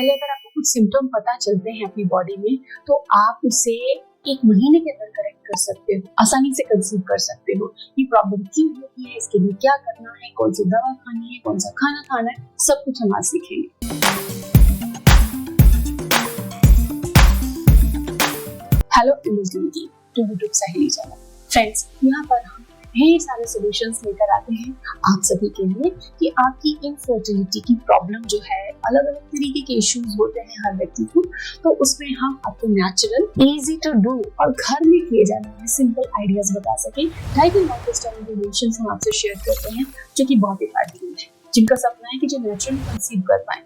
पहले अगर आपको कुछ सिम्टम पता चलते हैं अपनी बॉडी में तो आप उसे 1 महीने के अंदर करेक्ट कर सकते हो, आसानी से कंसीव कर सकते हो। ये प्रॉब्लम क्यों होती है, इसके लिए क्या करना है, कौन सी दवा खानी है, कौन सा खाना खाना है, सब कुछ हम आज सीखेंगे। हेलो टू यूट्यूब सहेली चैनल। फ्रेंड्स, यहाँ पर हम ढेर सारे सॉल्यूशंस लेकर आते हैं आप सभी के लिए कि आपकी इनफर्टिलिटी की प्रॉब्लम जो है, अलग अलग तरीके के इश्यूज होते हैं हर व्यक्ति को, तो उसमें हम आपको नेचुरल, इजी टू डू और घर में किए जाने वाले सिंपल आइडियाज बता सकें। टाइप इन लाइफस्टाइल इंफॉर्मेशन हम आपसे शेयर करते हैं जो कि बहुत ही फायदेमंद है, जिनका सपना है कि जो नेचुरली कंसीव कर पाए,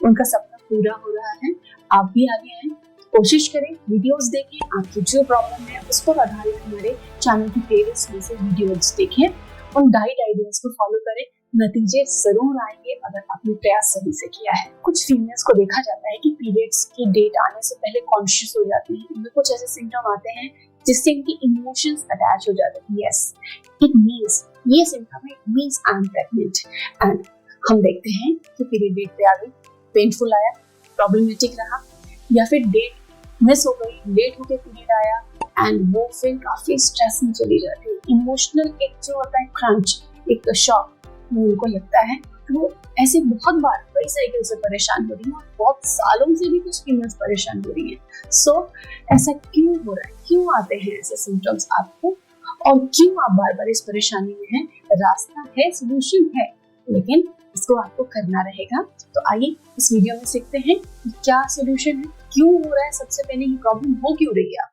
उनका सपना पूरा हो रहा है। आप भी आगे आए, कोशिश करें, वीडियोस देखें, आपकी जो प्रॉब्लम है उस पर आधारित हमारे चैनल की प्लेलिस्ट में से वीडियोस देखें, उन गाइड आइडियाज को फॉलो करें, नतीजे जरूर आएंगे अगर आपने प्रयास सही से किया है। कुछ फीमेल्स को देखा जाता है कि पीरियड्स की डेट आने से पहले कॉन्शियस हो जाती है, उनमें कुछ ऐसे सिम्टम आते हैं जिससे इनकी इमोशंस अटैच हो जाते हैं। यस, इट मींस, ये सिम्टम है, it means I am pregnant. And हम देखते हैं कि पीरियड डेट पे आ गई, पेनफुल आया, प्रॉब्लमेटिक रहा, या फिर डेट मिस हो गई, लेट होके पीरियड आया एंड वो फिर काफी स्ट्रेस में चली जाती है। इमोशनल एक जो होता है क्रंच, एक शॉक उनको लगता है। तो ऐसे बहुत बार कई साइकिल से परेशान हो रही है और बहुत सालों से भी कुछ फीमेल्स परेशान हो रही है। सो ऐसा क्यों हो रहा है, क्यों आते हैं ऐसे सिम्टम्स आपको, और क्यों आप बार बार इस परेशानी में हैं? रास्ता है, सोल्यूशन है, लेकिन इसको आपको करना रहेगा। तो आइए इस वीडियो में सीखते हैं कि क्या सोल्यूशन है, क्यों हो रहा है, सबसे पहले ये प्रॉब्लम हो क्यों रही है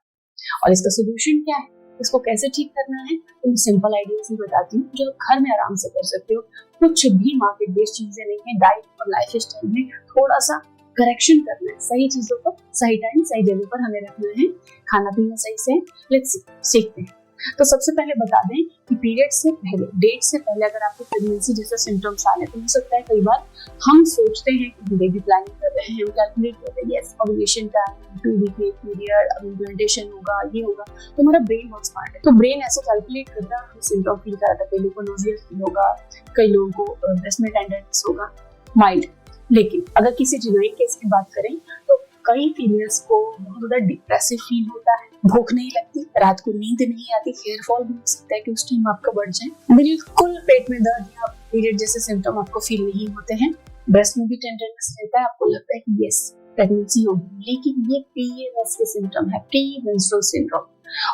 और इसका सोल्यूशन क्या है, इसको कैसे ठीक करना है। तो मैं सिंपल आइडियाज ही बताती हूँ जो घर में आराम से कर सकते हो। कुछ भी मार्केट बेस्ड चीजें नहीं है, डाइट और लाइफ स्टाइल में थोड़ा सा करेक्शन करना है, सही चीजों को सही टाइम सही जगह पर हमें रखना है, खाना पीना सही से। लेट्स सीखते हैं। तो सबसे पहले बता दें कि पीरियड से पहले, डेट से पहले अगर आपको प्रेगनेंसी जैसा सिम्टम्स आने, तो हो सकता है कई बार हम सोचते हैं कि हम बेबी प्लानिंग कर रहे हैं, हम कैलकुलेट कर रहे हैं, यस ओव्यूलेशन टाइम 2 वीक में पीरियड, अब इम्प्लांटेशन होगा, ये होगा, तो हमारा ब्रेन बहुत स्मार्ट है। तो ब्रेन ऐसे कैलकुलेट करता है, सिम्टम फील कराता है, कई लोगों को नोजिया फील होगा, कई लोगों को ब्रेस्ट में टेंडरनेस होगा, माइल्ड। लेकिन अगर किसी जेन्युइन केस की बात करें तो कई फीमेल्स को बहुत ज्यादा डिप्रेसिव फील होता है, भूख नहीं लगती, रात को नींद नहीं आती, हेयर फॉल भी हो सकता है कि उस टाइम आपका बढ़ जाए, बिल्कुल पेट में दर्द या पीरियड जैसे सिम्टम आपको फील नहीं होते हैं, ब्रेस्ट में भी टेंडरनेस रहता है, आपको लगता है कि यस प्रेगनेंसी होगी, लेकिन ये पीएमएस के सिम्टम है, प्री मेंस्ट्रुअल सिंड्रोम।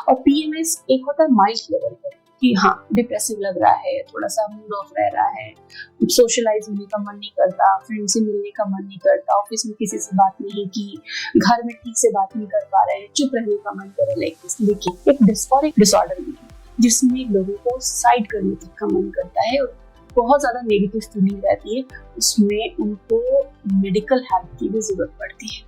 और पीएमएस एक होता है माइल्ड लेवल पर कि हाँ डिप्रेसिव लग रहा है, थोड़ा सा मूड ऑफ रह रहा है, सोशलाइज होने का मन नहीं करता, फ्रेंड से मिलने का मन नहीं करता, ऑफिस में किसी से बात नहीं की, घर में ठीक से बात नहीं कर पा रहे हैं, चुप रहने का मन करे, लाइक दिस। लेकिन एक डिस्फोरिक डिसऑर्डर भी है जिसमें लोगों को साइड करने तक का मन करता है और बहुत ज्यादा नेगेटिव फीलिंग रहती है, उसमें उनको मेडिकल हेल्प की भी जरूरत पड़ती है।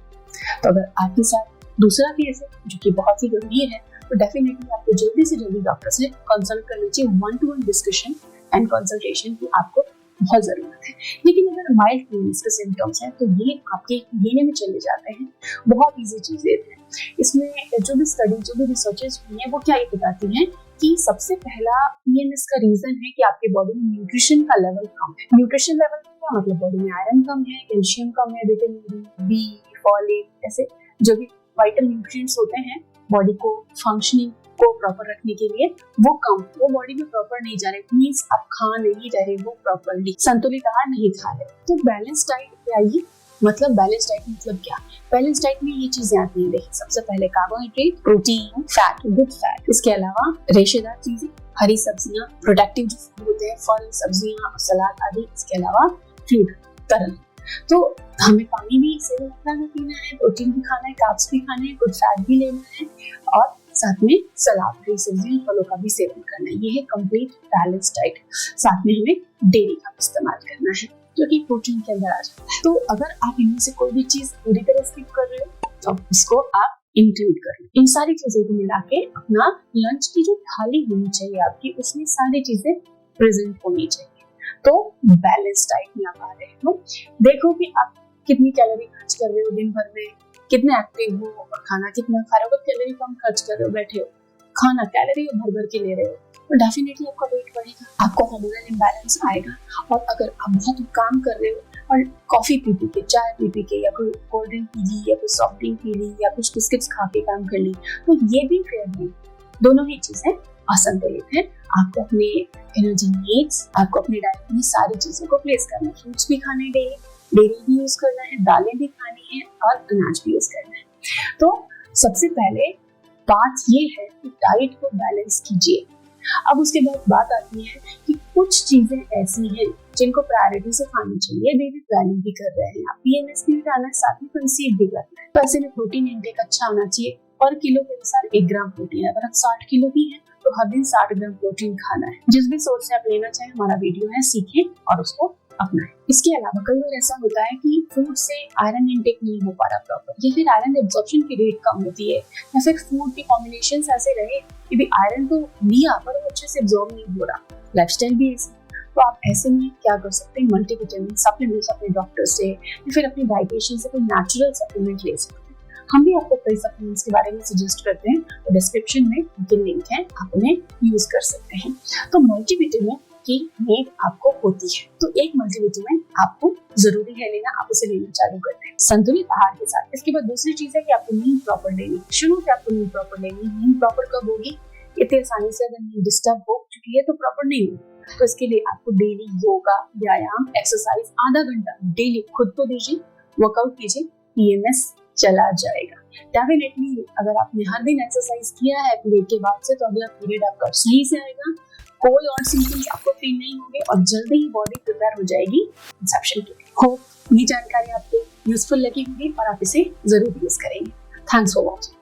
तो अगर आपके साथ दूसरा केस है जो कि बहुत ही गंभीर है, तो डेफिनेटली आपको जल्दी से जल्दी डॉक्टर से कंसल्ट करना चाहिए। 1-to-1 डिस्कशन एंड कंसल्टेशन की आपको बहुत जरूरत है। लेकिन अगर माइल्ड पीरियड्स के सिम्टम्स हैं तो ये आपके लेने में चले जाते हैं। बहुत इजी चीजें हैं इसमें, जो भी स्टडी, जो भी रिसर्चेस हुई हैं, वो क्या ये बताती हैं कि सबसे पहला पीएमएस का रीजन है कि आपके बॉडी में न्यूट्रिशन का लेवल कम है। न्यूट्रिशन लेवल क्या मतलब, बॉडी में आयरन कम है, कैल्शियम कम है, विटामिन बी, फॉलेट, ऐसे जो भी वाइटल न्यूट्रिएंट्स होते हैं बॉडी को फंक्शनिंग को प्रॉपर रखने के लिए, वो कम, वो बॉडी में प्रॉपर नहीं जा रहे, मींस आप खा नहीं रहे वो प्रॉपरली, संतुलित आहार नहीं खा रहे। तो बैलेंस डाइट पे आइए। मतलब बैलेंस डाइट मतलब क्या? बैलेंस डाइट में ये चीजें आती हैं, देखिए सबसे पहले carbohydrate, protein, fat, good fat, इसके अलावा रेशेदार चीजें, हरी सब्जियां, प्रोडक्टिव जो फूड होते हैं, फल, सब्जियां, सलाद आदि, इसके अलावा फ्लूइड, तरल। तो हमें पानी भी सही मात्रा में पीना है, प्रोटीन भी खाना है, कार्ब्स भी खाने हैं, गुड फैट भी लेना है और साथ में सलाद, हरी सब्जियां, फलों का भी सेवन करना है। ये है कंप्लीट बैलेंस डाइट। साथ में हमें डेयरी का इस्तेमाल करना है जो कि प्रोटीन के अंदर आ जाता है। तो अगर आप इनमें से कोई भी चीज पूरी तरह स्किप कर रहे हो तो इसको आप इंक्लूड करें। इन सारी चीजों को मिला के अपना लंच की जो थाली होनी चाहिए आपकी, उसमें सारी चीजें प्रेजेंट होनी चाहिए। तो बैलेंस डाइट में आप आ रहे हो, देखो कि आप कितनी कैलोरी खर्च कर रहे हो दिन भर में, कितने एक्टिव हो और खाना कितना खा रहे हो। अगर कैलोरी कम खर्च कर रहे हो, बैठे हो, खाना कैलोरी भर भर के ले रहे हो, तो डेफिनेटली आपका वेट बढ़ेगा, आपको हार्मोनल इम्बैलेंस आएगा। और अगर आप बहुत काम कर रहे हो, और कॉफी पी के, चाय पी के, या कोई कोल्ड ड्रिंक पी ली, या कोई सॉफ्ट ड्रिंक पी ली, या कुछ बिस्किट्स खा के काम कर ली, तो ये भी फेयर नहीं। दोनों ही चीजें असंतुलित है। आपको अपने एनर्जी नीड्स, आपको अपनी डाइट में सारी चीजों को प्लेस करना है। फ्रूट्स भी खाने डेली, डेयरी भी यूज करना है, दालें भी खानी है और अनाज भी यूज करना है। तो सबसे पहले बात ये है कि डाइट को बैलेंस कीजिए। अब उसके बाद बात आती है कि कुछ चीजें ऐसी हैं जिनको प्रायोरिटी से खानी चाहिए। बेबी प्लानिंग भी कर रहे हैं आप, पीएमएस भी डालना है, साथ में कंसीव भी करना है, तो ऐसे में प्रोटीन इंटेक अच्छा होना चाहिए। पर किलो के अनुसार 1 ग्राम प्रोटीन। अगर आप 60 किलो की है तो हर दिन 60 ग्राम प्रोटीन खाना है। जिस भी सोर्स से आप लेना चाहें, हमारा वीडियो है, सीखें और उसको अपनाएं। इसके अलावा कई बार ऐसा होता है कि फूड से आयरन इंटेक नहीं हो पा रहा प्रॉपर, या फिर आयरन एब्जॉर्प्शन की रेट कम होती है, या फिर फूड के कॉम्बिनेशंस ऐसे रहे कि भी आयरन तो लिया पर वो अच्छे से एब्जॉर्ब नहीं हो रहा, लाइफस्टाइल भी ऐसी। तो आप ऐसे में क्या कर सकते हैं, मल्टीविटामिन सप्लीमेंट्स अपने डॉक्टर से या फिर अपने डाइटिशियन से कोई नेचुरल सप्लीमेंट ले सकते हैं। हम भी आपको कई सप्लीमेंट्स के बारे में सजेस्ट करते हैं, तो डिस्क्रिप्शन में उनके लिंक है, आप उन्हें यूज कर सकते हैं। तो मल्टीविटामिन की नीड आपको होती है, तो एक मल्टीविटामिन आपको जरूरी है लेना, आप उसे लेना चालू कर दें संतुलित आहार के साथ। इसके बाद दूसरी चीज है कि आपको नींद प्रॉपर लेनी। शुरू से आपको नींद प्रॉपर लेनी। नींद प्रॉपर कब होगी? इतनी आसानी से अगर नींद डिस्टर्ब हो चुकी है तो प्रॉपर नहीं होगी। तो इसके लिए आपको डेली योगा, व्यायाम, एक्सरसाइज आधा घंटा डेली खुद को दीजिए, वर्कआउट कीजिए, पीएमएस चला जाएगा। डेफिनेटली अगर आपने हर दिन एक्सरसाइज किया है पीरियड के बाद से, तो अगला पीरियड आपका सही से आएगा, कोई और सिम्टम्स आपको फील नहीं होंगे और जल्दी ही बॉडी प्रिपेयर हो जाएगी कंसेप्शन के लिए। होप ये जानकारी आपको यूजफुल लगी होगी और आप इसे जरूर यूज करेंगे। Thanks for watching.